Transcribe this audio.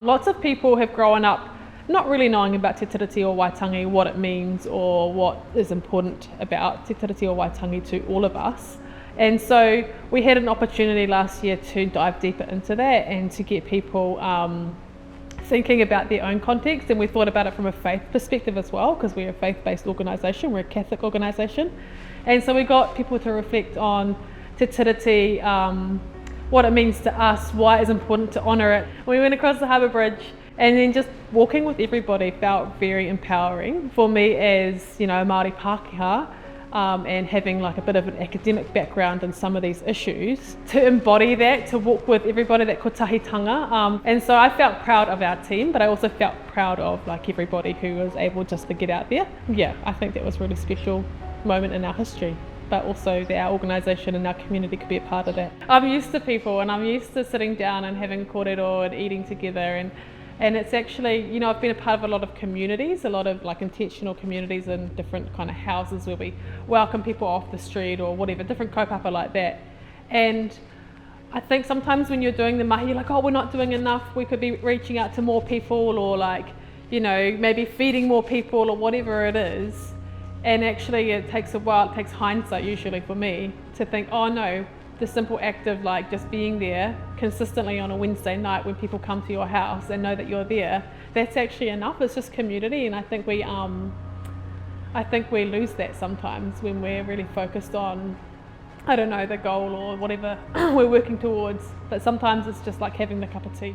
Lots of people have grown up not really knowing about te tiriti o Waitangi, what it means or what is important about te tiriti o Waitangi to all of us. And so we had an opportunity last year to dive deeper into that and to get people thinking about their own context, and we thought about it from a faith perspective as well, because we're a faith-based organisation, we're a Catholic organisation. And so we got people to reflect on te tiriti, what it means to us, why it's important to honour it. We went across the harbour bridge, and then just walking with everybody felt very empowering for me as, you know, a Māori Pākehā, and having like a bit of an academic background in some of these issues, to embody that, to walk with everybody, that kotahitanga. And so I felt proud of our team, but I also felt proud of like everybody who was able just to get out there. Yeah, I think that was a really special moment in our history, but also that our organisation and our community could be a part of that. I'm used to people, and I'm used to sitting down and having kōrero and eating together, and it's actually, you know, I've been a part of a lot of communities, a lot of like intentional communities in different kind of houses where we welcome people off the street or whatever, different kaupapa like that. And I think sometimes when you're doing the mahi, you're like, oh, we're not doing enough, we could be reaching out to more people, or like, you know, maybe feeding more people or whatever it is. And actually it takes a while, it takes hindsight usually for me to think, oh no, the simple act of like just being there consistently on a Wednesday night when people come to your house and know that you're there, that's actually enough. It's just community, and I think we lose that sometimes when we're really focused on, I don't know, the goal or whatever we're working towards. But sometimes it's just like having the cup of tea.